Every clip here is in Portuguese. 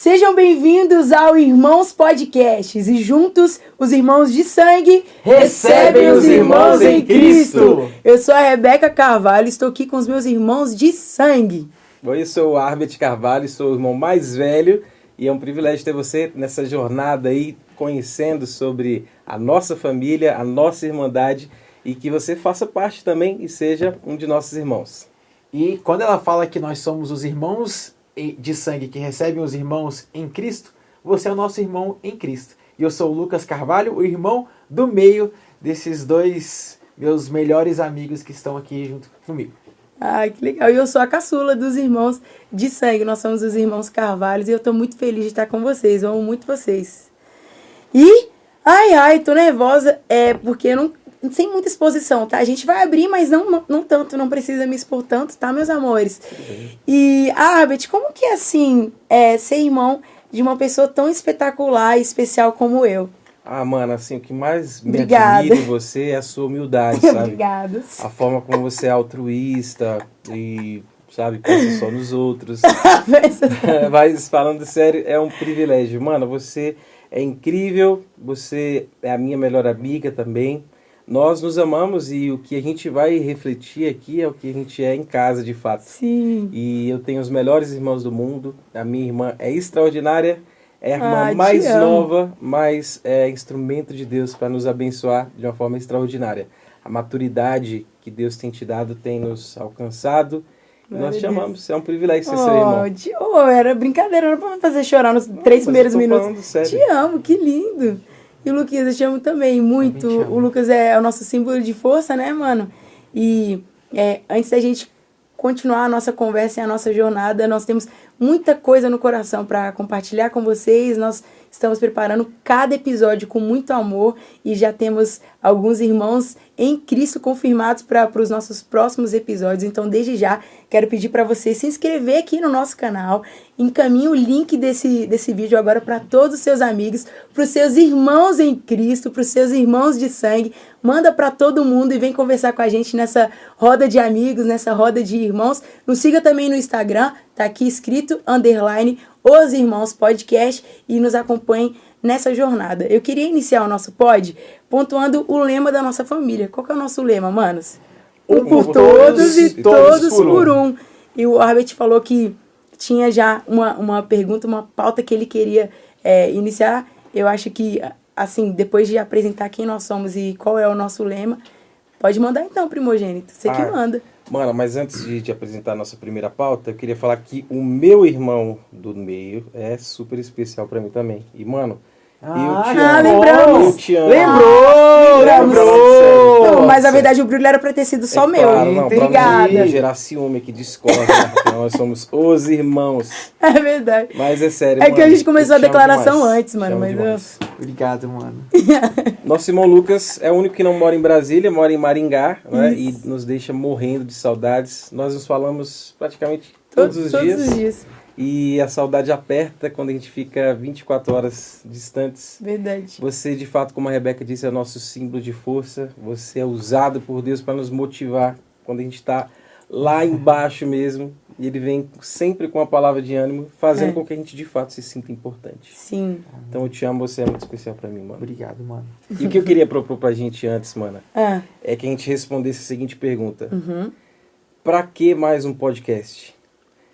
Sejam bem-vindos ao Irmãos Podcasts e juntos os irmãos de sangue recebem os irmãos em Cristo. Eu sou a Rebeca Carvalho e estou aqui com os meus irmãos de sangue. Oi, eu sou o Arbet Carvalho, sou o irmão mais velho e é um privilégio ter você nessa jornada aí, conhecendo sobre a nossa família, a nossa irmandade e que você faça parte também e seja um de nossos irmãos. E quando ela fala que nós somos os irmãos de sangue que recebem os irmãos em Cristo, você é o nosso irmão em Cristo. E eu sou o Lucas Carvalho, o irmão do meio desses dois meus melhores amigos que estão aqui junto comigo. Ai, que legal. E eu sou a caçula dos irmãos de sangue. Nós somos os irmãos Carvalhos e eu estou muito feliz de estar com vocês. Eu amo muito vocês. E, tô nervosa, porque eu não... Sem muita exposição, tá? A gente vai abrir, mas não tanto, não precisa me expor tanto, tá, meus amores? E, Arbet, como que é assim, ser irmão de uma pessoa tão espetacular e especial como eu? Mano, assim, o que mais me Obrigada. admira em você é a sua humildade, sabe? Obrigada. A forma como você é altruísta e, sabe, pensa só nos outros. Mas, falando sério, é um privilégio. Mano, você é incrível, você é a minha melhor amiga também. Nós nos amamos e o que a gente vai refletir aqui é o que a gente é em casa, de fato. Sim. E eu tenho os melhores irmãos do mundo. A minha irmã é extraordinária, é a irmã mais nova, mas é instrumento de Deus para nos abençoar de uma forma extraordinária. A maturidade que Deus tem te dado tem nos alcançado. E nós te amamos. É um privilégio ser seu irmão. Era brincadeira, não era pra me fazer chorar nos 3 primeiros minutos. Falando sério. Te amo, que lindo. E o Luquinhas, eu te amo também muito. O Lucas é o nosso símbolo de força, né, mano? E antes da gente continuar a nossa conversa e a nossa jornada, nós temos muita coisa no coração para compartilhar com vocês. Nós estamos preparando cada episódio com muito amor e já temos alguns irmãos em Cristo confirmados para os nossos próximos episódios. Então, desde já, quero pedir para você se inscrever aqui no nosso canal. Encaminhe o link desse vídeo agora para todos os seus amigos, para os seus irmãos em Cristo, para os seus irmãos de sangue. Manda para todo mundo e vem conversar com a gente nessa roda de amigos, nessa roda de irmãos. Nos siga também no Instagram, tá aqui escrito, _os irmãos podcast, e nos acompanhe nessa jornada. Eu queria iniciar o nosso pod pontuando o lema da nossa família. Qual que é o nosso lema, manos? Um por todos e todos por um. E o Arbet falou que tinha já uma pergunta, uma pauta que ele queria iniciar. Eu acho que, assim, depois de apresentar quem nós somos e qual é o nosso lema, pode mandar então, primogênito. Você que manda. Mano, mas antes de apresentar a nossa primeira pauta, eu queria falar que o meu irmão do meio é super especial pra mim também. E, mano, eu te amo. Lembramos. Eu te amo. Lembrou! Não, mas a verdade, o brilho era pra ter sido só meu. Claro, não, obrigada. Pra não gerar ciúme que discorda, porque nós somos os irmãos. É verdade. Mas é sério, que a gente começou a declaração antes, mano. Obrigado, mano. Nosso irmão Lucas é o único que não mora em Brasília, mora em Maringá, né, e nos deixa morrendo de saudades. Nós nos falamos praticamente todos os dias. E a saudade aperta quando a gente fica 24 horas distantes. Verdade. Você, de fato, como a Rebeca disse, é o nosso símbolo de força. Você é usado por Deus para nos motivar quando a gente está lá embaixo mesmo. E ele vem sempre com a palavra de ânimo, fazendo com que a gente, de fato, se sinta importante. Sim. Então, eu te amo, você é muito especial para mim, mano. Obrigado, mano. E o que eu queria propor pra gente antes, mano, é que a gente respondesse a seguinte pergunta. Pra que mais um podcast?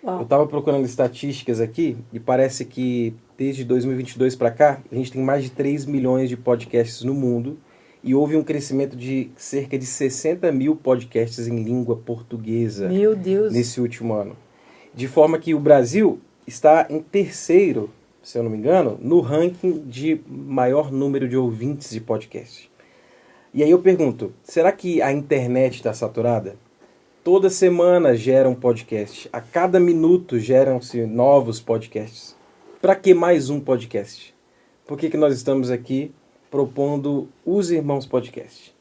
Eu tava procurando estatísticas aqui e parece que desde 2022 para cá, a gente tem mais de 3 milhões de podcasts no mundo e houve um crescimento de cerca de 60 mil podcasts em língua portuguesa. Meu Deus. Nesse último ano. De forma que o Brasil está em terceiro, se eu não me engano, no ranking de maior número de ouvintes de podcast. E aí eu pergunto, será que a internet está saturada? Toda semana gera um podcast. A cada minuto geram-se novos podcasts. Para que mais um podcast? Por que nós estamos aqui propondo os Irmãos Podcast?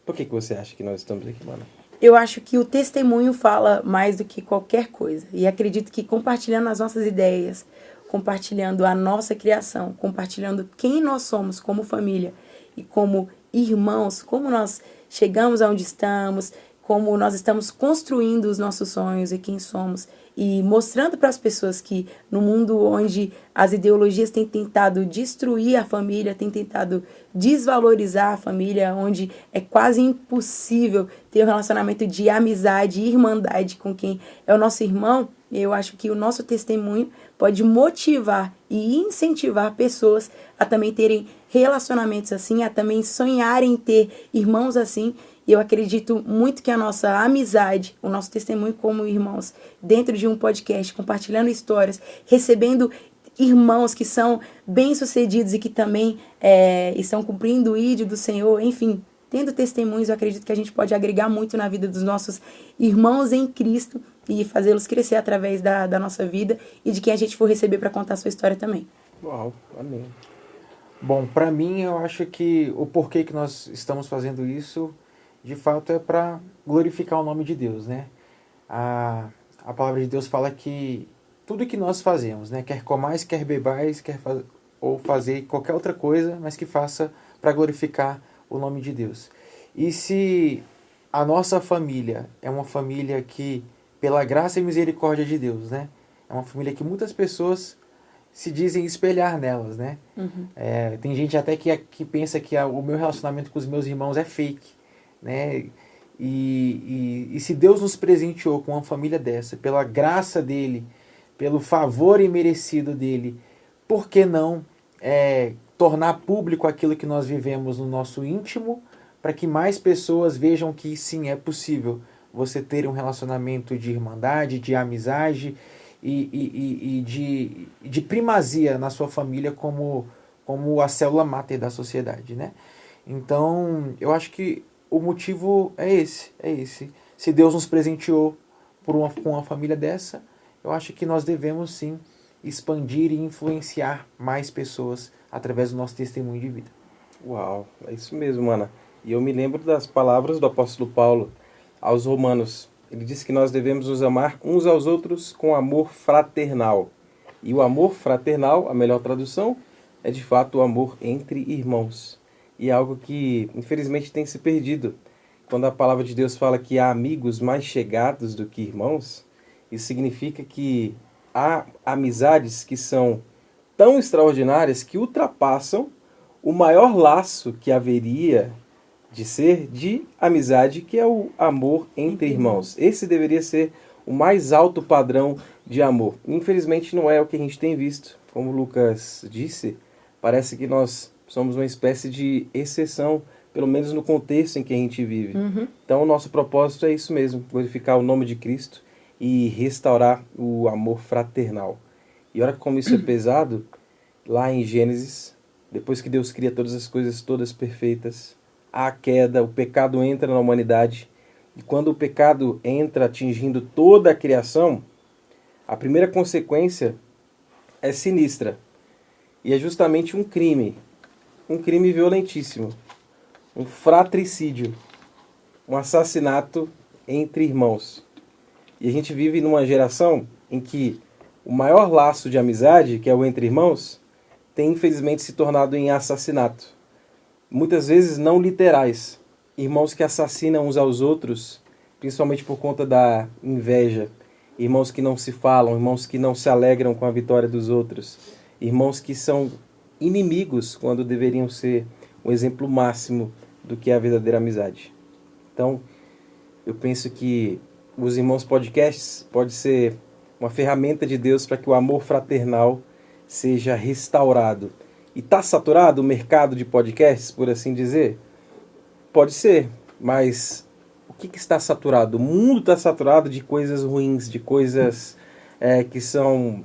Por que você acha que nós estamos aqui, mano? Eu acho que o testemunho fala mais do que qualquer coisa. E acredito que compartilhando as nossas ideias, compartilhando a nossa criação, compartilhando quem nós somos como família e como irmãos, como nós chegamos aonde estamos, como nós estamos construindo os nossos sonhos e quem somos, e mostrando para as pessoas que no mundo onde as ideologias têm tentado destruir a família, têm tentado desvalorizar a família, onde é quase impossível ter um relacionamento de amizade e irmandade com quem é o nosso irmão, eu acho que o nosso testemunho pode motivar e incentivar pessoas a também terem relacionamentos assim, a também sonharem em ter irmãos assim. E eu acredito muito que a nossa amizade, o nosso testemunho como irmãos, dentro de um podcast, compartilhando histórias, recebendo irmãos que são bem-sucedidos e que também estão cumprindo o ídolo do Senhor, enfim, tendo testemunhos, eu acredito que a gente pode agregar muito na vida dos nossos irmãos em Cristo e fazê-los crescer através da nossa vida e de quem a gente for receber para contar a sua história também. Uau, amém. Bom, para mim, eu acho que o porquê que nós estamos fazendo isso, de fato, é para glorificar o nome de Deus, né? A palavra de Deus fala que tudo que nós fazemos, né? Quer comais, quer bebais, ou fazer qualquer outra coisa, mas que faça para glorificar o nome de Deus. E se a nossa família é uma família que, pela graça e misericórdia de Deus, né? É uma família que muitas pessoas se dizem espelhar nelas, né? Uhum. Tem gente até que pensa que o meu relacionamento com os meus irmãos é fake, né? E se Deus nos presenteou com uma família dessa, pela graça dele, pelo favor imerecido dele, por que não tornar público aquilo que nós vivemos no nosso íntimo, para que mais pessoas vejam que sim, é possível você ter um relacionamento de irmandade, de amizade e de primazia na sua família como a célula máter da sociedade, né? Então, eu acho que o motivo é esse. Se Deus nos presenteou com uma família dessa, eu acho que nós devemos sim expandir e influenciar mais pessoas através do nosso testemunho de vida. Uau, é isso mesmo, Ana. E eu me lembro das palavras do apóstolo Paulo aos Romanos. Ele disse que nós devemos nos amar uns aos outros com amor fraternal. E o amor fraternal, a melhor tradução, é de fato o amor entre irmãos. E é algo que, infelizmente, tem se perdido. Quando a palavra de Deus fala que há amigos mais chegados do que irmãos, isso significa que há amizades que são tão extraordinárias que ultrapassam o maior laço que haveria de ser de amizade, que é o amor entre irmãos. Esse deveria ser o mais alto padrão de amor. Infelizmente não é o que a gente tem visto. Como o Lucas disse, parece que nós somos uma espécie de exceção, pelo menos no contexto em que a gente vive. Uhum. Então o nosso propósito é isso mesmo, glorificar o nome de Cristo e restaurar o amor fraternal. E olha como isso é pesado, lá em Gênesis, depois que Deus cria todas as coisas todas perfeitas, há a queda, o pecado entra na humanidade, e quando o pecado entra atingindo toda a criação, a primeira consequência é sinistra, e é justamente um crime violentíssimo, um fratricídio, um assassinato entre irmãos. E a gente vive numa geração em que o maior laço de amizade, que é o entre irmãos, tem infelizmente se tornado em assassinato. Muitas vezes não literais. Irmãos que assassinam uns aos outros, principalmente por conta da inveja. Irmãos que não se falam, irmãos que não se alegram com a vitória dos outros. Irmãos que são inimigos quando deveriam ser um exemplo máximo do que é a verdadeira amizade. Então, eu penso que os Irmãos Podcasts pode ser uma ferramenta de Deus para que o amor fraternal seja restaurado. E está saturado o mercado de podcasts, por assim dizer? Pode ser, mas o que está saturado? O mundo está saturado de coisas ruins, de coisas que são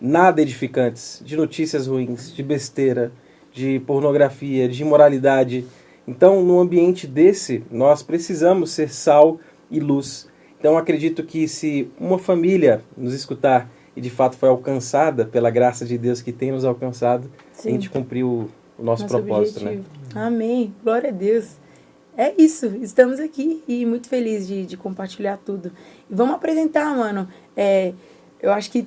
nada edificantes, de notícias ruins, de besteira, de pornografia, de imoralidade. Então, num ambiente desse, nós precisamos ser sal e luz. Então, acredito que se uma família nos escutar e de fato foi alcançada pela graça de Deus que tem nos alcançado, Sim. a gente cumpriu o nosso propósito, objetivo. né? Amém. Glória a Deus. É isso. Estamos aqui e muito felizes de compartilhar tudo. E vamos apresentar, mano. Eu acho que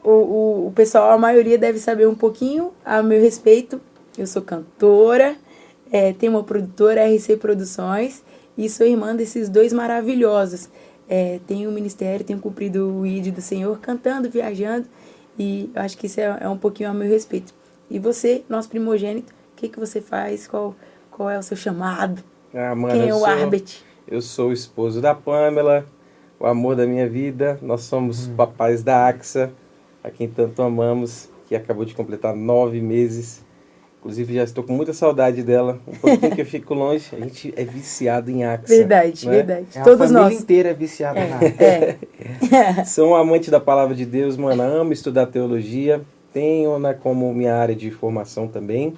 o pessoal, a maioria deve saber um pouquinho a meu respeito. Eu sou cantora, tenho uma produtora, RC Produções, e sou irmã desses dois maravilhosos. Tenho um ministério, tenho cumprido o ID do Senhor, cantando, viajando, e eu acho que isso é um pouquinho a meu respeito. E você, nosso primogênito, o que você faz? Qual é o seu chamado? Mano, Quem é o Arbet? Eu sou o esposo da Pamela, o amor da minha vida. Nós somos papais da Axa, a quem tanto amamos, que acabou de completar 9 meses. Inclusive, já estou com muita saudade dela. Um pouquinho que eu fico longe. A gente é viciado em Axa. Verdade, né? verdade. Todos a família inteira é viciada na Sou um amante da palavra de Deus, mano. Amo estudar teologia. Tenho como minha área de formação também.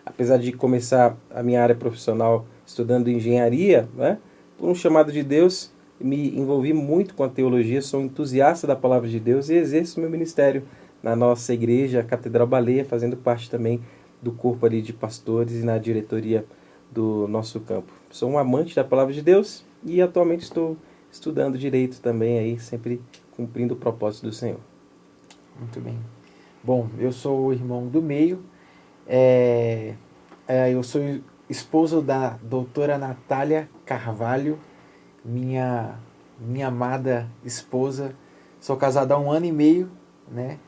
Apesar de começar a minha área profissional estudando engenharia, né? Por um chamado de Deus, me envolvi muito com a teologia. Sou um entusiasta da palavra de Deus e exerço meu ministério na nossa igreja, a Catedral Baleia, fazendo parte também do corpo ali de pastores e na diretoria do nosso campo. Sou um amante da palavra de Deus e atualmente estou estudando direito também aí, sempre cumprindo o propósito do Senhor. Muito bem. Bom, eu sou o irmão do meio, eu sou esposo da doutora Natália Carvalho, minha amada esposa. Sou casado há 1 ano e meio, né?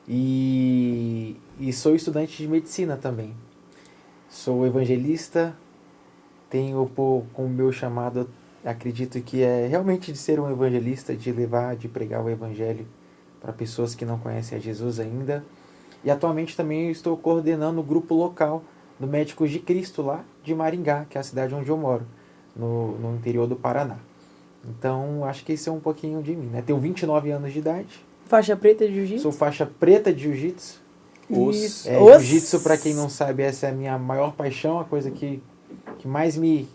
E sou estudante de medicina também. Sou evangelista, tenho como meu chamado, acredito que é realmente de ser um evangelista, de levar, de pregar o evangelho para pessoas que não conhecem a Jesus ainda. E atualmente também estou coordenando o grupo local do Médicos de Cristo lá de Maringá, que é a cidade onde eu moro, no interior do Paraná. Então, acho que isso é um pouquinho de mim, né? Tenho 29 anos de idade. Faixa preta de jiu-jitsu? Sou faixa preta de jiu-jitsu. Isso. Jiu-jitsu, para quem não sabe, essa é a minha maior paixão, a coisa que mais me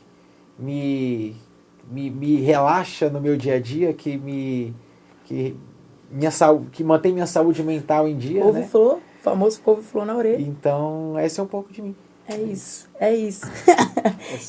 relaxa no meu dia a dia, que mantém minha saúde mental em dia, né? Couve-flor, famoso couve-flor na orelha. Então, esse é um pouco de mim. É isso.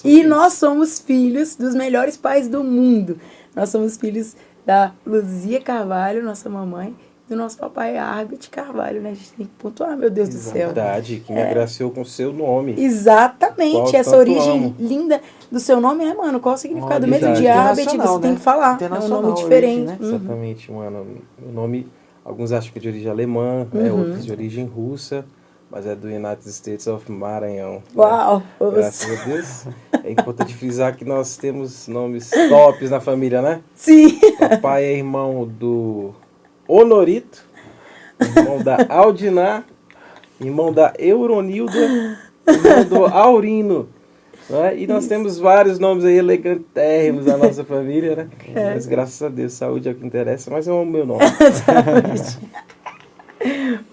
E nós somos filhos dos melhores pais do mundo. Nós somos filhos da Luzia Carvalho, nossa mamãe, do nosso papai Arbet Carvalho, né? A gente tem que pontuar, meu Deus do céu. Verdade, que me agraciou com o seu nome. Exatamente, essa origem amo. linda do seu nome mano? Qual o significado mesmo origem de Arbet? Você internacional, tem né? que falar. É um nome diferente. Origem, né? Exatamente, mano. Meu nome, alguns acham que é de origem alemã, outros de origem russa, mas é do United States of Maranhão. Uau! Né? Graças a Deus. É importante frisar que nós temos nomes tops na família, né? Sim! Papai é irmão do Honorito, irmão da Aldiná, irmão da Euronilda, irmão do Aurino. Né? E nós temos vários nomes aí elegantérrimos na nossa família, né? Mas graças a Deus, saúde é o que interessa, mas eu amo meu nome.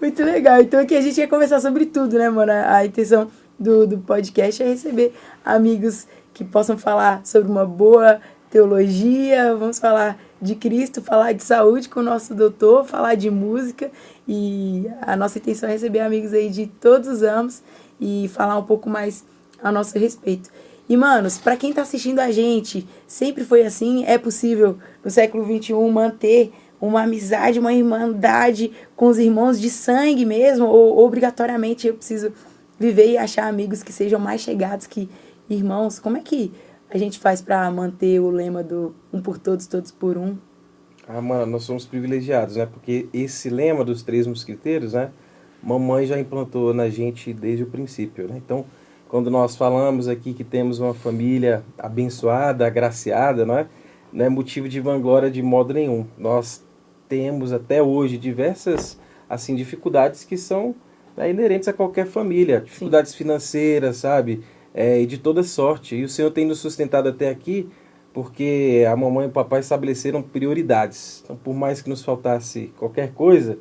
Muito legal. Então aqui a gente ia conversar sobre tudo, né, mano? A intenção do podcast é receber amigos que possam falar sobre uma boa teologia, vamos falar de Cristo, falar de saúde com o nosso doutor, falar de música, e a nossa intenção é receber amigos aí de todos os ramos e falar um pouco mais a nosso respeito. E, manos, para quem tá assistindo a gente, sempre foi assim, é possível no século XXI manter uma amizade, uma irmandade com os irmãos de sangue mesmo, ou obrigatoriamente eu preciso viver e achar amigos que sejam mais chegados que irmãos? Como é que a gente faz para manter o lema do um por todos, todos por um? Mano, nós somos privilegiados, né? Porque esse lema dos 3 mosquiteiros, né? Mamãe já implantou na gente desde o princípio, né? Então, quando nós falamos aqui que temos uma família abençoada, agraciada, não é motivo de vanglória de modo nenhum. Nós temos até hoje diversas assim dificuldades que são inerentes a qualquer família, dificuldades financeiras, sabe, e de toda sorte. E o Senhor tem nos sustentado até aqui porque a mamãe e o papai estabeleceram prioridades. Então, por mais que nos faltasse qualquer coisa,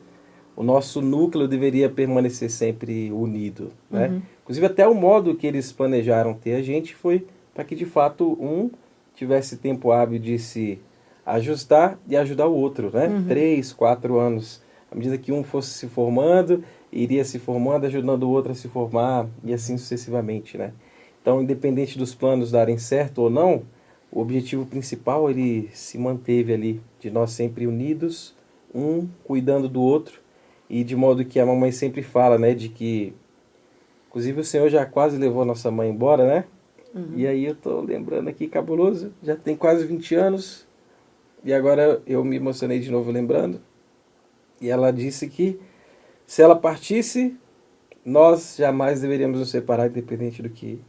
o nosso núcleo deveria permanecer sempre unido, né? Inclusive até o modo que eles planejaram ter a gente foi para que de fato um tivesse tempo hábil de se ajustar e ajudar o outro, né? 3, 4 anos. À medida que um fosse se formando, iria se formando, ajudando o outro a se formar e assim sucessivamente, né? Então, independente dos planos darem certo ou não, o objetivo principal ele se manteve ali, de nós sempre unidos, um cuidando do outro, e de modo que a mamãe sempre fala, né, de que, inclusive o Senhor já quase levou a nossa mãe embora, né? E aí eu tô lembrando aqui, cabuloso, já tem quase 20 anos, e agora eu me emocionei de novo lembrando. E ela disse que se ela partisse, nós jamais deveríamos nos separar, independente do que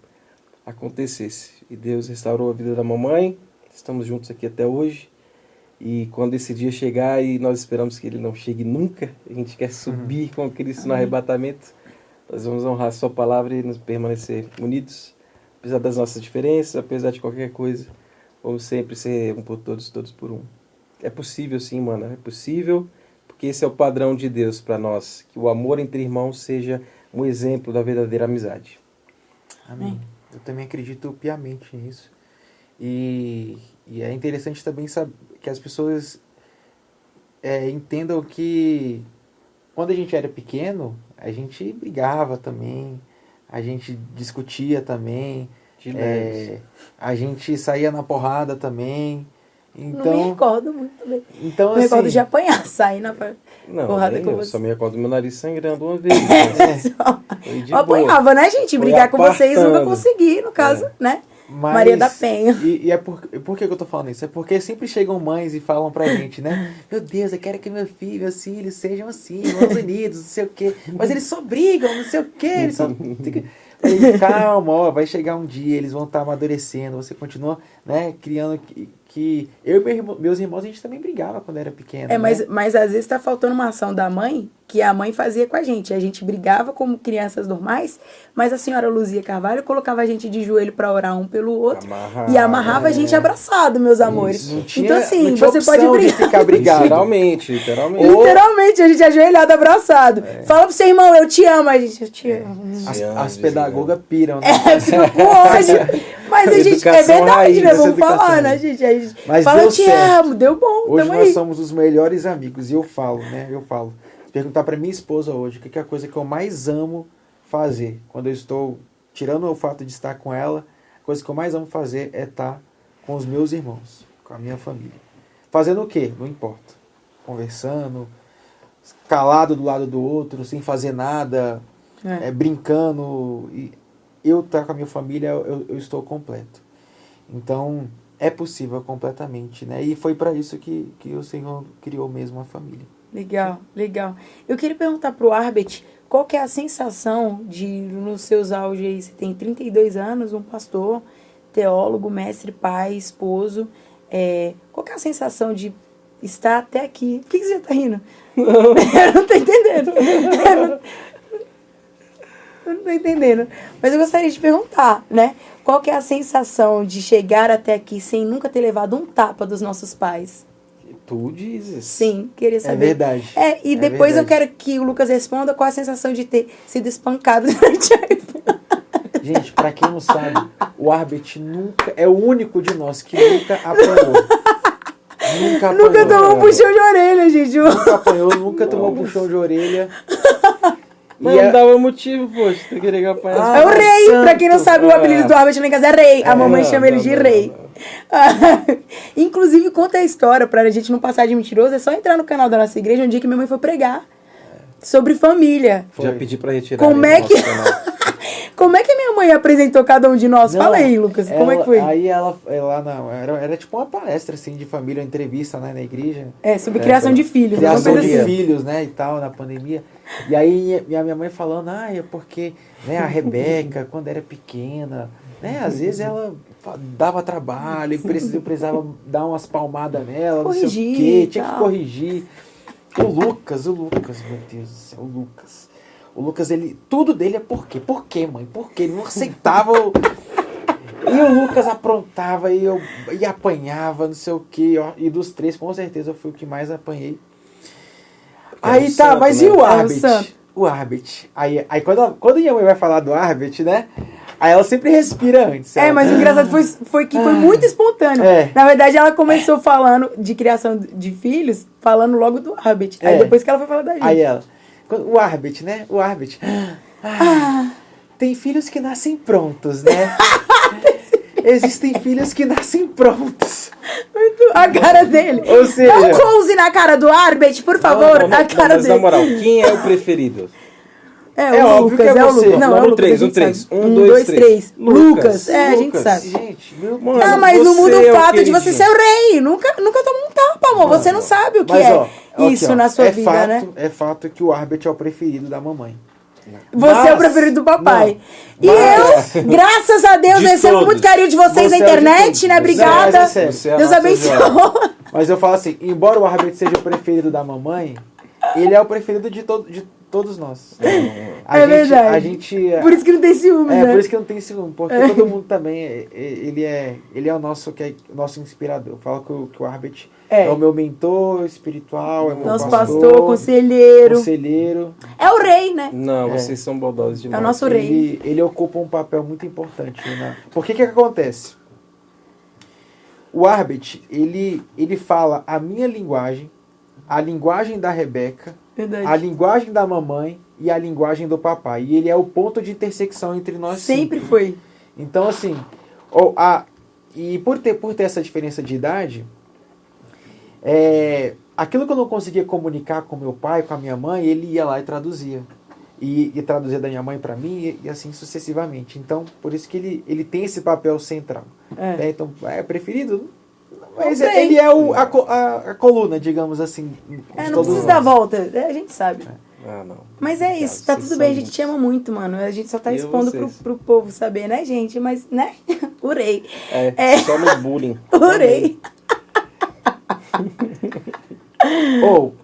acontecesse. E Deus restaurou a vida da mamãe, estamos juntos aqui até hoje. E quando esse dia chegar, e nós esperamos que ele não chegue nunca, a gente quer subir com Cristo no arrebatamento, nós vamos honrar a sua palavra e nos permanecer unidos, apesar das nossas diferenças, apesar de qualquer coisa, vamos sempre ser um por todos, todos por um. É possível sim, mano, é possível, porque esse é o padrão de Deus para nós, que o amor entre irmãos seja um exemplo da verdadeira amizade. Amém. Eu também acredito piamente nisso. E é interessante também saber que as pessoas entendam que quando a gente era pequeno, a gente brigava também, a gente discutia também, a gente saía na porrada também. Então, não me recordo muito bem. Então, me recordo de apanhar, sair na porrada com eu você. Só me recordo do meu nariz sangrando uma vez. Né? Eu apanhava, né, gente? Brigar com vocês nunca consegui, no caso, né? Mas, Maria da Penha. E por que eu tô falando isso? É porque sempre chegam mães e falam pra gente, né? Meu Deus, eu quero que meus filhos sejam assim, irmãos unidos, não sei o quê. Mas eles só brigam, não sei o quê. Eles só... Calma, ó, vai chegar um dia, eles vão estar amadurecendo. Você continua, né, criando que eu e meus irmãos, a gente também brigava quando era pequeno. Mas às vezes tá faltando uma ação da mãe que a mãe fazia com a gente. A gente brigava como crianças normais, mas a senhora Luzia Carvalho colocava a gente de joelho para orar um pelo outro e amarrava a gente abraçado, meus amores. Então assim, você pode brigar. Literalmente. Literalmente, a gente ajoelhado, abraçado. Fala pro seu irmão, eu te amo. A gente, eu te amo. As pedagogas piram, né? Ficam com ódio. Mas a gente, é verdade, né? Vamos falar, né, gente? A gente mas fala, eu te amo, deu bom. Hoje nós somos os melhores amigos. E eu falo, né? Se perguntar pra minha esposa hoje, o que é a coisa que eu mais amo fazer? Quando eu estou, tirando o fato de estar com ela, a coisa que eu mais amo fazer é estar com os meus irmãos, com a minha família. Fazendo o quê? Não importa. Conversando, calado do lado do outro, sem fazer nada, brincando. E eu estar com a minha família, eu estou completo. Então, é possível completamente, né? E foi para isso que o Senhor criou mesmo a família. Legal, legal. Eu queria perguntar pro Arbet, qual que é a sensação de, nos seus auges aí, você tem 32 anos, um pastor, teólogo, mestre, pai, esposo, qual que é a sensação de estar até aqui? Por que você já tá rindo? Eu não tô entendendo. Eu não tô entendendo. Mas eu gostaria de perguntar, né? Qual que é a sensação de chegar até aqui sem nunca ter levado um tapa dos nossos pais? Tu dizes. Sim, queria saber. É verdade. E depois eu quero que o Lucas responda qual a sensação de ter sido espancado durante a infância. Gente, pra quem não sabe, o Arbet nunca é o único de nós que nunca apanhou. Nunca tomou um puxão de orelha, gente. Nunca apanhou, nunca tomou puxão de orelha. Mas não dava motivo, poxa, tu queria apanhar. É o Rei, pra quem não sabe, o apelido do Arbet lá em casa é Rei. A mamãe chama ele de Rei. Inclusive, conta a história pra gente não passar de mentiroso. É só entrar no canal da nossa igreja um dia que minha mãe foi pregar sobre família. Já pedi pra retirar. Como é que minha mãe apresentou cada um de nós? Fala aí, Lucas, como é que foi? Aí era tipo uma palestra assim de família, uma entrevista, né, na igreja. Sobre criação de filhos. Criação de filhos, né, e tal, na pandemia. E aí minha mãe falando, é porque, né, a Rebeca, quando era pequena, né, às vezes ela dava trabalho e precisava dar umas palmadas nela, corrigir, não sei o quê, tinha que corrigir. O Lucas, meu Deus do céu, o Lucas, tudo dele é por quê? Por quê, mãe? Por quê? Ele não aceitava. E o Lucas aprontava e apanhava, não sei o quê. E dos três, com certeza, eu fui o que mais apanhei. Aí tá, santo, mas né? E o Arbet? O Arbet. Aí quando minha mãe vai falar do Arbet, né? Aí ela sempre respira antes. Mas o engraçado foi que foi muito espontâneo. Na verdade, ela começou falando de criação de filhos, falando logo do Arbet. Aí depois que ela foi falar da gente. Aí ela, o Arbet, né? O Arbet. Tem filhos que nascem prontos, né? Existem filhos que nascem prontos. A cara dele. Ou seja, dá um close na cara do Arbet, por favor. Mas na moral, quem é o preferido? É óbvio que é você. Lucas. Não, é o no Lucas, 3, a no gente 3. sabe. 1, 2, 3. Lucas. É, a gente sabe. Gente, meu Mano, Deus. Ah, mas não muda você o é o fato de você queridinho. ser o rei. Nunca tomou um tapa, amor. Você não sabe o que isso aqui, ó, na sua vida, fato, né? É fato que o Arbet é o preferido da mamãe. Você é o preferido do papai. Não, eu, graças a Deus, De recebo todos. muito carinho de vocês Você na é o de internet, todos. né? Não, Obrigada. mas é sério. Você é a Deus nossa abençoe. Joana. Mas eu falo assim, embora o Arbet seja o preferido da mamãe, ele é o preferido de todos nós. É verdade. A gente, Por isso que não tem ciúme, né? por isso que não tem ciúme, porque todo mundo também, ele é o nosso, o nosso inspirador. Eu falo que o Arbet é o meu mentor espiritual, é meu Nosso pastor, conselheiro. É o rei, né? Não, vocês são baldosos demais. É o nosso rei. Ele ocupa um papel muito importante. Né? Porque que acontece? O Arbet, ele fala a minha linguagem, a linguagem da Rebeca, Verdade. a linguagem da mamãe e a linguagem do papai. E ele é o ponto de intersecção entre nós. Sempre cinco. foi. Então, assim, e por ter essa diferença de idade, aquilo que eu não conseguia comunicar com meu pai, com a minha mãe, ele ia lá e traduzia. E traduzia da minha mãe para mim e assim sucessivamente. Então, por isso que ele tem esse papel central. Então, é preferido, mas ele é a coluna, digamos assim. Não precisa dar volta, a gente sabe. Ah, não. Mas é isso, tá tudo bem, a gente te ama muito, mano. A gente só tá expondo pro povo saber, né, gente? Mas, né? O rei. Só no bullying. O rei.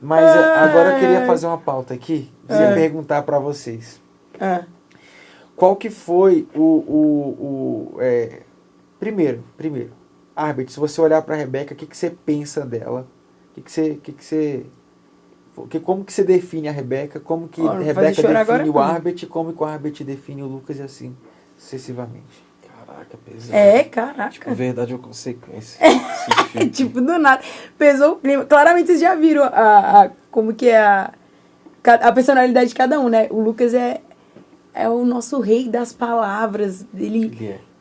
Mas agora eu queria fazer uma pauta aqui. Queria perguntar para vocês. Qual que foi Primeiro, Arbet, se você olhar para a Rebeca, o que você pensa dela? Como que você define a Rebeca? Como que a Rebeca define o Arbet? Como que o Arbet define o Lucas e assim sucessivamente? Caraca, pesado. Caraca. Tipo, verdade ou consequência. Tipo, do nada. Pesou o clima. Claramente vocês já viram como que é a personalidade de cada um, né? O Lucas é o nosso rei das palavras.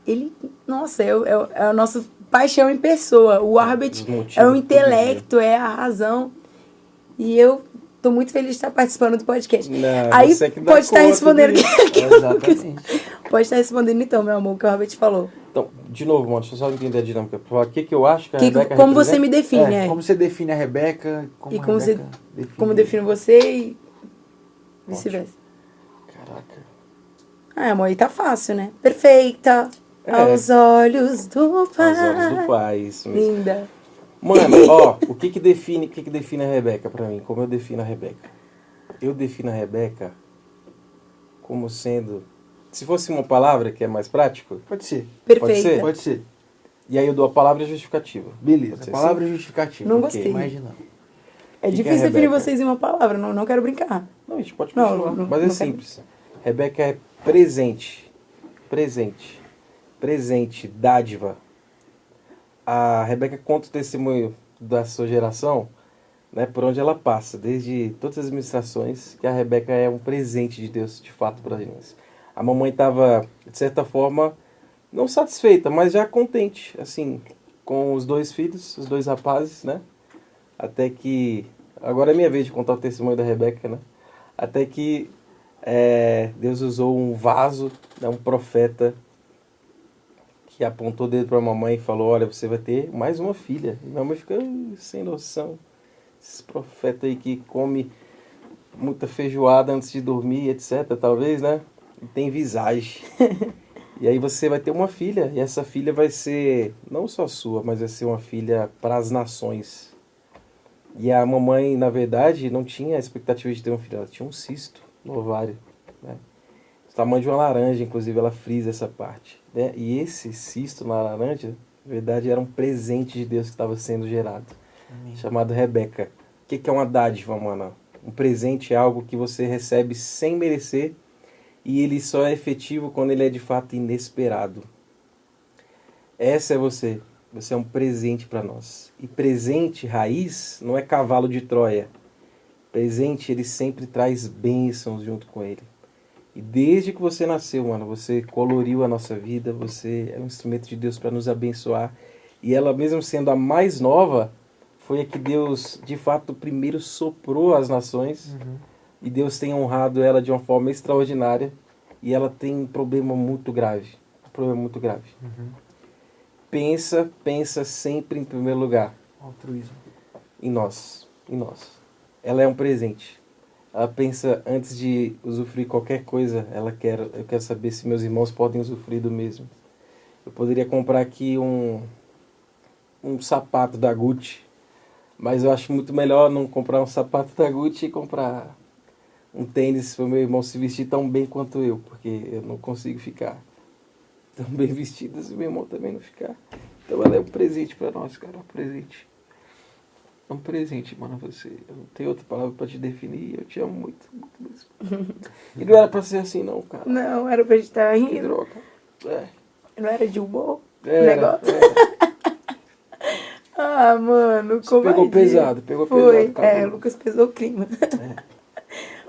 Ele nossa, é a nossa paixão em pessoa. O Arbet é o intelecto, é a razão. E eu tô muito feliz de estar participando do podcast. Aí pode estar respondendo Pode estar respondendo então, meu amor, o que o Arbet falou. Então, de novo, mano, deixa eu só entender a dinâmica. O que eu acho que a Rebeca como você me define, Como você define a Rebeca, como define você e vice-versa. Caraca. Amor, aí tá fácil, né? Perfeita. Aos olhos do pai. Aos olhos do pai, isso mesmo. Linda. Mano, o que define a Rebeca pra mim? Como eu defino a Rebeca? Eu defino a Rebeca como sendo... Se fosse uma palavra que é mais prático... Pode ser. Perfeita. Pode ser. E aí eu dou a palavra justificativa. Beleza, palavra justificativa. Não gostei. Imagina. É difícil definir vocês em uma palavra, não quero brincar. Não, a gente pode continuar. Mas é simples. Rebeca é presente. Presente, dádiva. A Rebeca conta o testemunho da sua geração, né, por onde ela passa, desde todas as ministrações, que a Rebeca é um presente de Deus, de fato, para nós. A mamãe estava, de certa forma, não satisfeita, mas já contente, assim, com os 2 filhos, os 2 rapazes, né? Até que... Agora é minha vez de contar o testemunho da Rebeca, né? Até que Deus usou um vaso, né, um profeta, que apontou o dedo para a mamãe e falou, olha, você vai ter mais uma filha. E minha mãe fica sem noção. Esse profeta aí que come muita feijoada antes de dormir, etc, talvez, né? E tem visagem. E aí você vai ter uma filha. E essa filha vai ser não só sua, mas vai ser uma filha para as nações. E a mamãe, na verdade, não tinha a expectativa de ter uma filha. Ela tinha um cisto no ovário, né? O tamanho de uma laranja, inclusive, ela frisa essa parte, né? E esse cisto na laranja, na verdade, era um presente de Deus que estava sendo gerado. Amém. Chamado Rebeca. O que é uma dádiva, mano? Um presente é algo que você recebe sem merecer e ele só é efetivo quando ele é de fato inesperado. Essa é você. Você é um presente para nós. E presente, raiz, não é cavalo de Troia. Presente, ele sempre traz bênçãos junto com ele. E desde que você nasceu, mano, você coloriu a nossa vida, você é um instrumento de Deus para nos abençoar. E ela, mesmo sendo a mais nova, foi a que Deus, de fato, primeiro soprou às nações, e Deus tem honrado ela de uma forma extraordinária, e ela tem um problema muito grave. Pensa sempre em primeiro lugar. Altruísmo. Em nós. Ela é um presente. Ela pensa, antes de usufruir qualquer coisa, eu quero saber se meus irmãos podem usufruir do mesmo. Eu poderia comprar aqui um sapato da Gucci, mas eu acho muito melhor não comprar um sapato da Gucci e comprar um tênis para o meu irmão se vestir tão bem quanto eu, porque eu não consigo ficar tão bem vestido se meu irmão também não ficar. Então ela é um presente para nós, cara, um presente. É um presente, mano, você. Eu não tenho outra palavra pra te definir. Eu te amo muito, muito mesmo. E não era pra ser assim, não, cara. Não, era pra gente estar Que rindo. droga. É. Não era de humor o Era. negócio? Ah, mano, Você pegou pesado, Foi, cara. Lucas pesou o clima.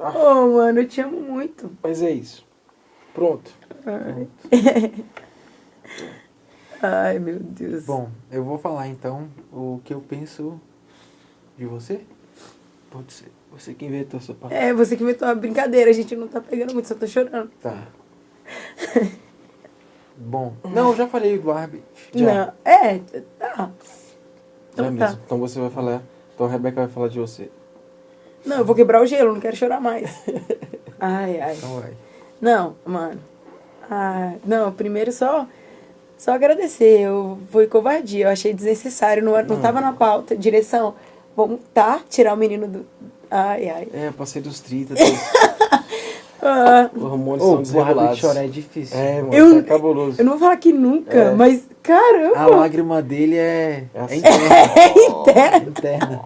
Ah. Oh, mano, eu te amo muito. Mas é isso. Pronto. Ai. Ai, meu Deus. Bom, eu vou falar então o que eu penso de você. Pode ser. Você que inventou essa parte. É, você que inventou uma brincadeira, a gente não tá pegando muito, só tô chorando. Tá. Bom, não, eu já falei do árbitro. Já. Não, tá. Já Então tá. mesmo. Então você vai falar. Então a Rebeca vai falar de você. Não, eu vou quebrar o gelo, não quero chorar mais. Ai. Então vai. Não, mano. Não, primeiro só agradecer. Foi covardia, eu achei desnecessário, não tava na pauta. Direção, vamos tirar o menino do... Ai. É, eu passei dos 30. Os hormônios O são árbitro desregulados. chorar é difícil. É, mano, tá cabuloso. Eu não vou falar que nunca, É. mas caramba. A lágrima dele é assim. interna. Interna.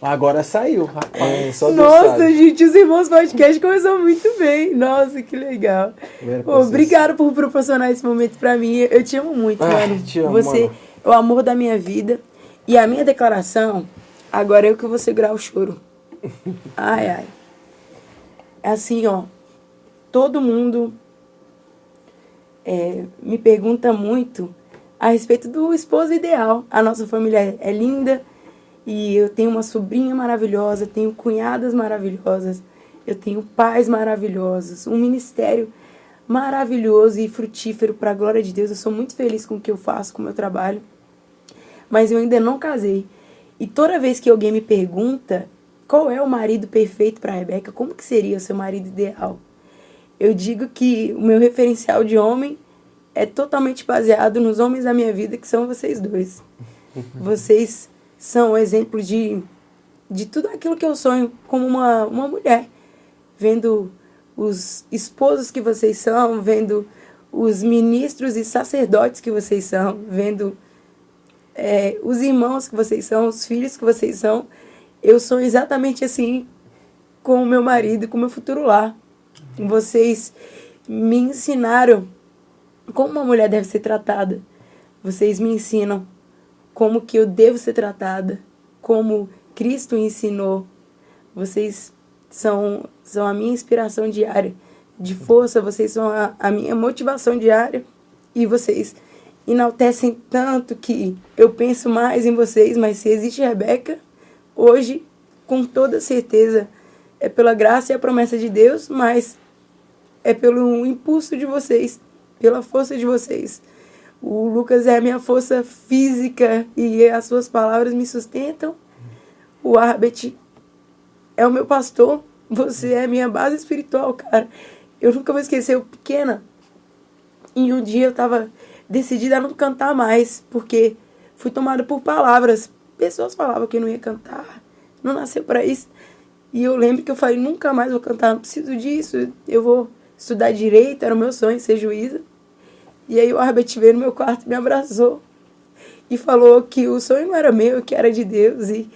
Agora saiu, rapaz. É, só Deus Nossa, sabe. gente, os Irmãos Podcast começou muito bem. Nossa, que legal. Era pra Pô, ser obrigado por proporcionar esse momento pra mim. Eu te amo muito, mano. Te amo, Você mano. é o amor da minha vida. E a minha declaração, agora eu que vou segurar o choro. Ai. É assim, ó. Todo mundo me pergunta muito a respeito do esposo ideal. A nossa família é linda. E eu tenho uma sobrinha maravilhosa, tenho cunhadas maravilhosas, eu tenho pais maravilhosos, um ministério maravilhoso e frutífero para a glória de Deus. Eu sou muito feliz com o que eu faço, com o meu trabalho, mas eu ainda não casei. E toda vez que alguém me pergunta qual é o marido perfeito para a Rebeca, como que seria o seu marido ideal? Eu digo que o meu referencial de homem é totalmente baseado nos homens da minha vida, que são vocês dois. Vocês são exemplos de tudo aquilo que eu sonho como uma mulher. Vendo os esposos que vocês são, vendo os ministros e sacerdotes que vocês são, vendo os irmãos que vocês são, os filhos que vocês são. Eu sou exatamente assim com o meu marido, com o meu futuro lar. Vocês me ensinaram como uma mulher deve ser tratada. Vocês me ensinam como que eu devo ser tratada, como Cristo ensinou. Vocês são a minha inspiração diária de força, vocês são a minha motivação diária e vocês enaltecem tanto que eu penso mais em vocês, mas se existe Rebeca, hoje, com toda certeza, é pela graça e a promessa de Deus, mas é pelo impulso de vocês, pela força de vocês. O Lucas é a minha força física e as suas palavras me sustentam. O Arbet é o meu pastor. Você é a minha base espiritual, cara. Eu nunca vou esquecer, eu pequena. E um dia eu estava decidida a não cantar mais, porque fui tomada por palavras. Pessoas falavam que eu não ia cantar, não nasceu para isso. E eu lembro que eu falei, nunca mais vou cantar, não preciso disso. Eu vou estudar direito, era o meu sonho ser juíza. E aí o Arbet veio no meu quarto e me abraçou. E falou que o sonho não era meu, que era de Deus. E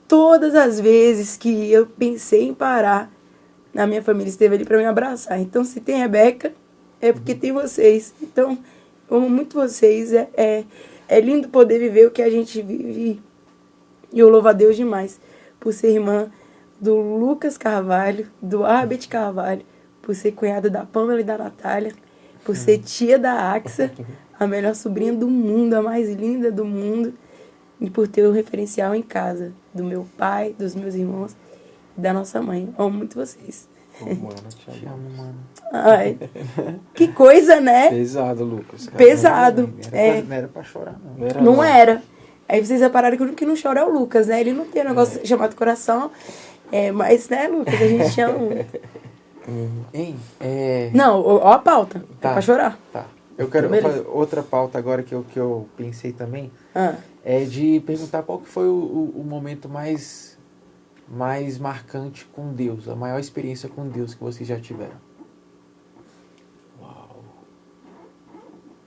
todas as vezes que eu pensei em parar, a minha família esteve ali para me abraçar. Então, se tem Rebeca, é porque tem vocês. Então, eu amo muito vocês. É lindo poder viver o que a gente vive. E eu louvo a Deus demais por ser irmã do Lucas Carvalho, do Arbet Carvalho, por ser cunhada da Pamela e da Natália, por ser tia da Axa, a melhor sobrinha do mundo, a mais linda do mundo, e por ter o referencial em casa, do meu pai, dos meus irmãos, da nossa mãe. Amo muito vocês. Ô, mano, Te amo, mano. Ai, que coisa, né? Pesado, Lucas. Cara. Pesado. Não era pra chorar, não. Não era. Aí vocês repararam que o que não chora é o Lucas, né? Ele não tem um negócio chamado coração. Mas, né, Lucas, a gente ama muito. Hein? Não, ó a pauta. Tá. É pra chorar. Tá. Eu quero Beleza. fazer outra pauta agora que eu pensei também. Ah. É de perguntar qual que foi o momento mais marcante com Deus, a maior experiência com Deus que vocês já tiveram.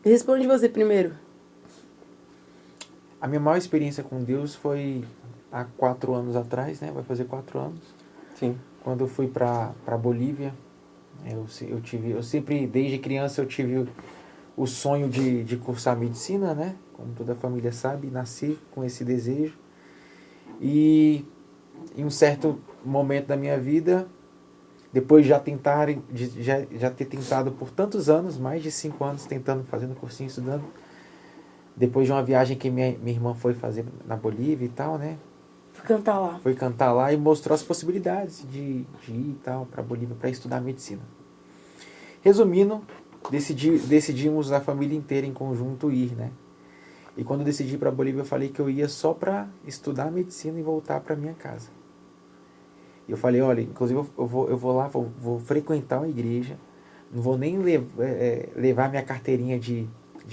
Responde você primeiro. A minha maior experiência com Deus foi há 4 anos atrás, né? Vai fazer 4 anos. Sim. Quando eu fui para Bolívia, eu sempre, desde criança, eu tive o sonho de cursar medicina, né? Como toda a família sabe, nasci com esse desejo. E em um certo momento da minha vida, depois de já ter tentado por tantos anos, mais de 5 anos tentando, fazendo cursinho, estudando, depois de uma viagem que minha irmã foi fazer na Bolívia e tal, né? Foi cantar lá e mostrou as possibilidades de ir e tal para Bolívia para estudar medicina. Resumindo, decidimos a família inteira em conjunto ir, né? E quando eu decidi ir para Bolívia, eu falei que eu ia só para estudar medicina e voltar para minha casa. E eu falei, olha, inclusive eu vou lá, vou frequentar a igreja, não vou nem levar minha carteirinha de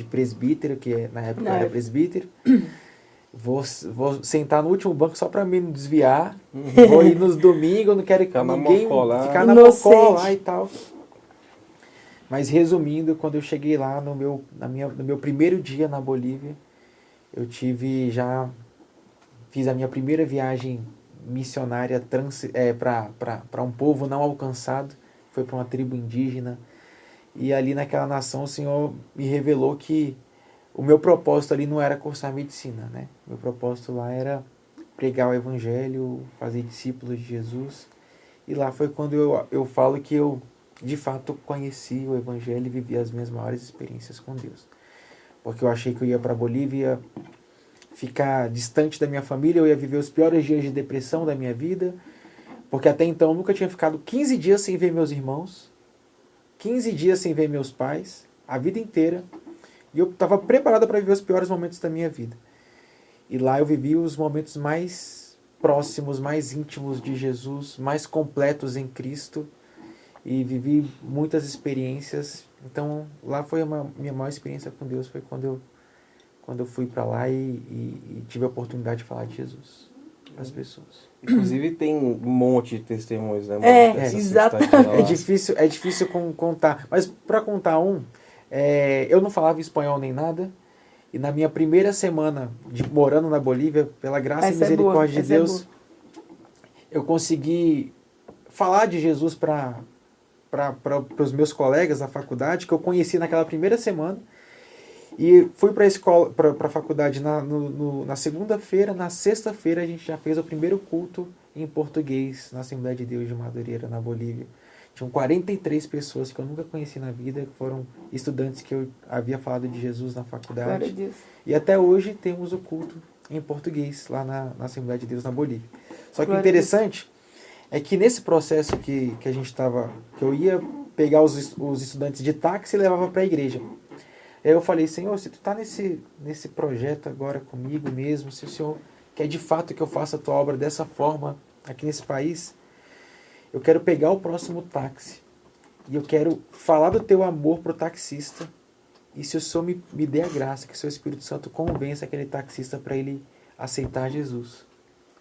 presbítero, que na época eu era presbítero. Vou sentar no último banco só para me não desviar. Vou ir nos domingos, não quero Ficar ninguém ficar na Inocente. mocó lá e tal. Mas resumindo, quando eu cheguei lá no meu primeiro dia na Bolívia, eu fiz a minha primeira viagem missionária para um povo não alcançado, foi para uma tribo indígena. E ali naquela nação o Senhor me revelou que o meu propósito ali não era cursar medicina, né? Meu propósito lá era pregar o evangelho, fazer discípulos de Jesus. E lá foi quando eu falo que eu, de fato, conheci o evangelho e vivi as minhas maiores experiências com Deus. Porque eu achei que eu ia para a Bolívia ficar distante da minha família, eu ia viver os piores dias de depressão da minha vida, porque até então eu nunca tinha ficado 15 dias sem ver meus irmãos, 15 dias sem ver meus pais, a vida inteira. E eu estava preparado para viver os piores momentos da minha vida. E lá eu vivi os momentos mais próximos, mais íntimos de Jesus, mais completos em Cristo. E vivi muitas experiências. Então, lá foi minha maior experiência com Deus, foi quando eu fui para lá e tive a oportunidade de falar de Jesus para as pessoas. Inclusive tem um monte de testemunhos, né? Exatamente. É difícil contar. Mas para contar eu não falava espanhol nem nada. E na minha primeira semana morando na Bolívia, pela graça e misericórdia de Deus, eu consegui falar de Jesus para os meus colegas da faculdade, que eu conheci naquela primeira semana. E fui para a faculdade na segunda-feira. Na sexta-feira a gente já fez o primeiro culto em português na Assembleia de Deus de Madureira, na Bolívia. Tinham 43 pessoas que eu nunca conheci na vida, que foram estudantes que eu havia falado de Jesus na faculdade. Glória a Deus. E até hoje temos o culto em português lá na Assembleia de Deus na Bolívia. Só que o Glória interessante é que nesse processo que a gente estava, que eu ia pegar os estudantes de táxi e levava para a igreja. Aí eu falei, Senhor, se tu está nesse projeto agora comigo mesmo, se o Senhor quer de fato que eu faça a tua obra dessa forma aqui nesse país, eu quero pegar o próximo táxi e eu quero falar do teu amor pro taxista. E se o Senhor me der a graça, que o seu Espírito Santo convença aquele taxista para ele aceitar Jesus,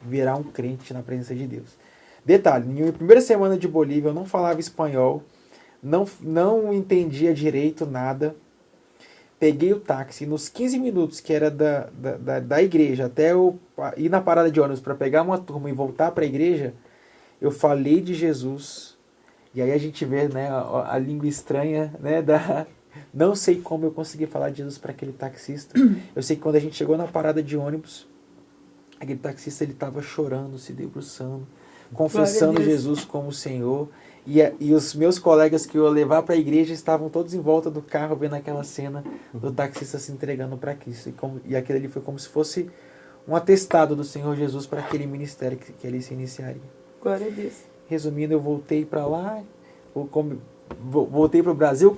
virar um crente na presença de Deus. Detalhe, na minha primeira semana de Bolívia eu não falava espanhol, não entendia direito nada. Peguei o táxi, nos 15 minutos que era da igreja até eu ir na parada de ônibus para pegar uma turma e voltar para a igreja, eu falei de Jesus. E aí a gente vê, né, a língua estranha, né, não sei como eu consegui falar de Jesus para aquele taxista. Eu sei que quando a gente chegou na parada de ônibus, aquele taxista ele estava chorando, se debruçando, confessando Jesus como Senhor. E os meus colegas que eu ia levar para a igreja estavam todos em volta do carro vendo aquela cena do taxista se entregando para Cristo. E aquilo ali foi como se fosse um atestado do Senhor Jesus para aquele ministério que ele se iniciaria. Glória a Deus. Resumindo, eu voltei para lá, voltei para o Brasil,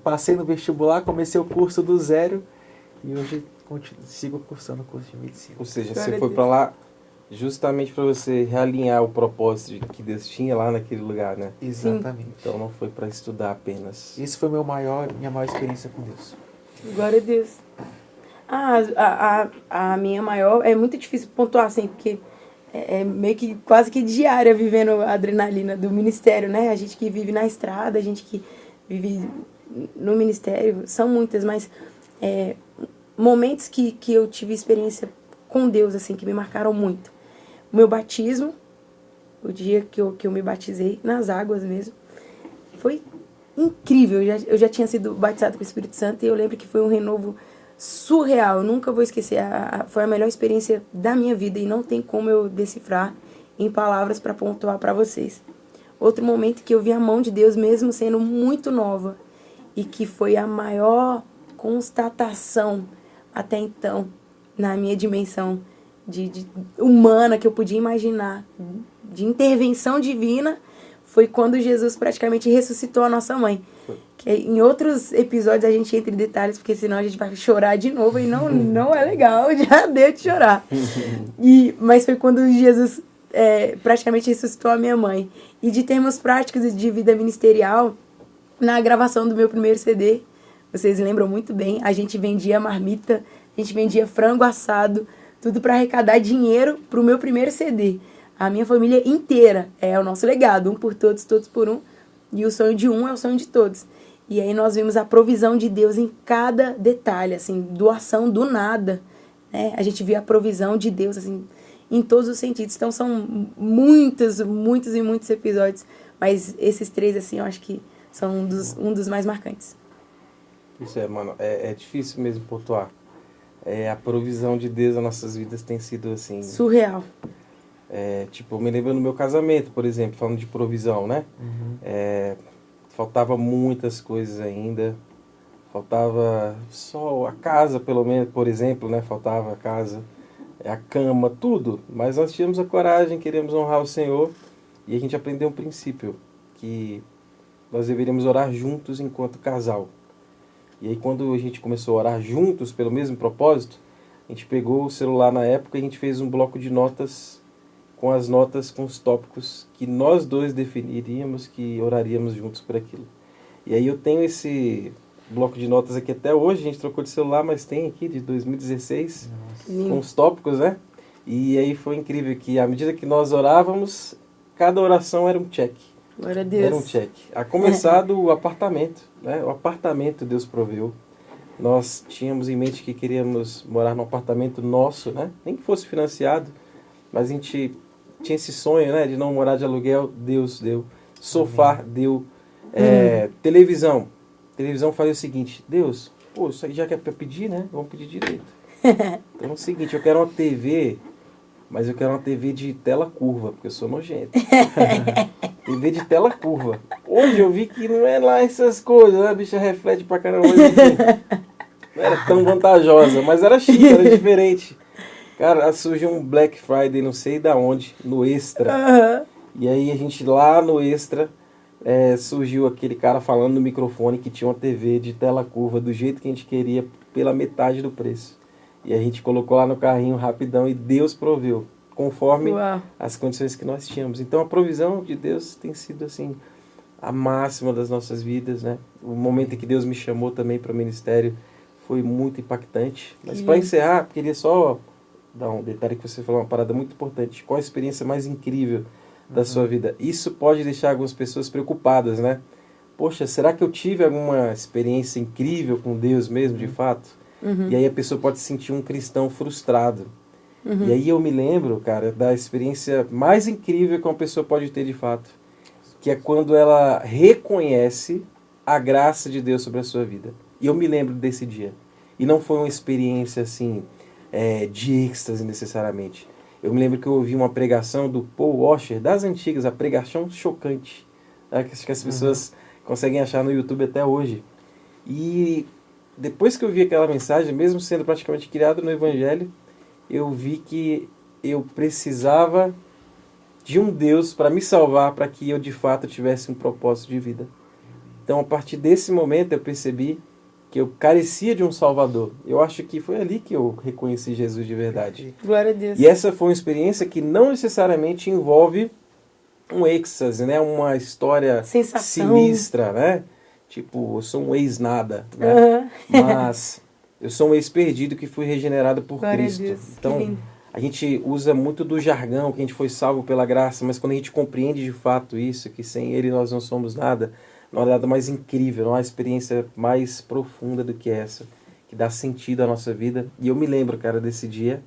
passei no vestibular, comecei o curso do zero e hoje sigo cursando o curso de medicina. Ou seja, Glória você a foi Deus. para lá justamente para você realinhar o propósito que Deus tinha lá naquele lugar, né? Exatamente. Então não foi para estudar apenas. Isso foi minha maior experiência com Deus. Glória a Deus. A minha maior é muito difícil pontuar assim, porque é meio que quase que diária vivendo a adrenalina do ministério, né? A gente que vive na estrada, a gente que vive no ministério, são muitas, mas momentos que eu tive experiência com Deus, assim, que me marcaram muito. O meu batismo, o dia que eu me batizei, nas águas mesmo, foi incrível. Eu já tinha sido batizado com o Espírito Santo e eu lembro que foi um renovo surreal. Eu nunca vou esquecer. Foi a melhor experiência da minha vida e não tem como eu decifrar em palavras para pontuar para vocês. Outro momento que eu vi a mão de Deus mesmo sendo muito nova e que foi a maior constatação até então na minha dimensão de humana que eu podia imaginar, de intervenção divina, foi quando Jesus praticamente ressuscitou a nossa mãe. Que em outros episódios a gente entra em detalhes, porque senão a gente vai chorar de novo e não é legal, já deu de chorar. Mas foi quando Jesus praticamente ressuscitou a minha mãe. E de termos práticos e de vida ministerial, na gravação do meu primeiro CD, vocês lembram muito bem, a gente vendia marmita, a gente vendia frango assado, tudo para arrecadar dinheiro para o meu primeiro CD. A minha família inteira é o nosso legado, um por todos, todos por um. E o sonho de um é o sonho de todos. E aí nós vimos a provisão de Deus em cada detalhe, assim, doação do nada, né? A gente via a provisão de Deus, assim, em todos os sentidos. Então são muitos e muitos episódios, mas esses três, assim, eu acho que são um dos mais marcantes. Isso mano, é difícil mesmo pontuar. A provisão de Deus nas nossas vidas tem sido assim... Surreal. Tipo, eu me lembro no meu casamento, por exemplo, falando de provisão, né? Faltava muitas coisas ainda. Faltava só a casa, pelo menos, por exemplo, né? Faltava a casa, a cama, tudo. Mas nós tínhamos a coragem, queríamos honrar o Senhor. E a gente aprendeu um princípio, que nós deveríamos orar juntos enquanto casal. E aí quando a gente começou a orar juntos pelo mesmo propósito, a gente pegou o celular na época e a gente fez um bloco de notas com as notas, com os tópicos que nós dois definiríamos, que oraríamos juntos por aquilo. E aí eu tenho esse bloco de notas aqui até hoje, a gente trocou de celular, mas tem aqui de 2016, com os tópicos, né? E aí foi incrível que à medida que nós orávamos, cada oração era um check. Glória a Deus. Era um check. A começar do apartamento, né? O apartamento Deus proveu. Nós tínhamos em mente que queríamos morar num apartamento nosso, né? Nem que fosse financiado, mas a gente tinha esse sonho, né? De não morar de aluguel. Deus deu. Sofá deu. Televisão. Televisão fazia o seguinte: Deus, pô, isso aí já que é para pedir, né? Vamos pedir direito. Então é o seguinte, eu quero uma TV, mas eu quero uma TV de tela curva, porque eu sou nojento. TV de tela curva. Hoje eu vi que não é lá essas coisas, né? A bicha reflete pra caramba. Não era tão vantajosa, mas era chique, era diferente. Cara, surgiu um Black Friday, não sei da onde, no Extra. E aí a gente lá no Extra, surgiu aquele cara falando no microfone que tinha uma TV de tela curva do jeito que a gente queria, pela metade do preço. E a gente colocou lá no carrinho rapidão e Deus proveu, conforme as condições que nós tínhamos. Então a provisão de Deus tem sido assim a máxima das nossas vidas, né? O momento em que Deus me chamou também para o ministério foi muito impactante. Mas para encerrar, queria só dar um detalhe que você falou, uma parada muito importante. Qual a experiência mais incrível da sua vida? Isso pode deixar algumas pessoas preocupadas, né? Poxa, será que eu tive alguma experiência incrível com Deus mesmo, de fato? E aí a pessoa pode se sentir um cristão frustrado. E aí eu me lembro, cara, da experiência mais incrível que uma pessoa pode ter de fato, que é quando ela reconhece a graça de Deus sobre a sua vida. E eu me lembro desse dia. E não foi uma experiência assim, de êxtase necessariamente. Eu me lembro que eu ouvi uma pregação do Paul Washer, das antigas, a pregação chocante. Acho que as pessoas conseguem achar no YouTube até hoje. E depois que eu vi aquela mensagem, mesmo sendo praticamente criado no Evangelho, eu vi que eu precisava de um Deus para me salvar, para que eu de fato tivesse um propósito de vida. Então, a partir desse momento, eu percebi que eu carecia de um Salvador. Eu acho que foi ali que eu reconheci Jesus de verdade. Glória a Deus. E essa foi uma experiência que não necessariamente envolve um êxtase, né? Uma história Sensação. sinistra, né? Tipo, eu sou um ex-nada, né? Mas eu sou um ex-perdido que fui regenerado por Glória Cristo. a Deus. Então, a gente usa muito do jargão, que a gente foi salvo pela graça, mas quando a gente compreende de fato isso, que sem Ele nós não somos nada, não há nada mais incrível, não há experiência mais profunda do que essa, que dá sentido à nossa vida. E eu me lembro, cara, desse dia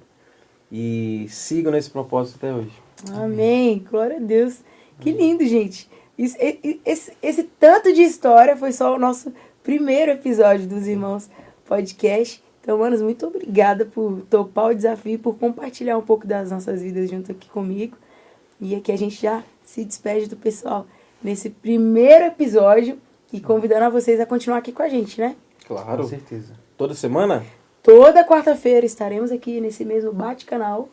e sigo nesse propósito até hoje. Amém. Glória a Deus. Que lindo, gente. Esse tanto de história foi só o nosso primeiro episódio dos Irmãos Podcast. Então, manos, muito obrigada por topar o desafio e por compartilhar um pouco das nossas vidas junto aqui comigo. E aqui a gente já se despede do pessoal nesse primeiro episódio e convidando a vocês a continuar aqui com a gente, né? Claro. Com certeza. Toda semana? Toda quarta-feira estaremos aqui nesse mesmo bate-canal,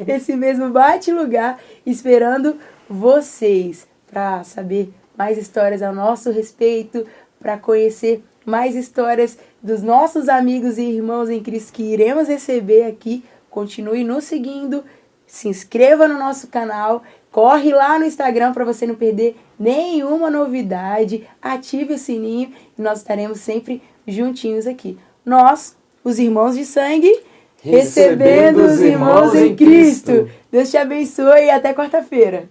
nesse mesmo bate-lugar, esperando vocês para saber mais histórias a nosso respeito, para conhecer mais histórias dos nossos amigos e irmãos em Cristo que iremos receber aqui. Continue nos seguindo, se inscreva no nosso canal, corre lá no Instagram para você não perder nenhuma novidade, ative o sininho e nós estaremos sempre juntinhos aqui. Nós, os irmãos de sangue, recebendo os irmãos em Cristo. Deus te abençoe e até quarta-feira.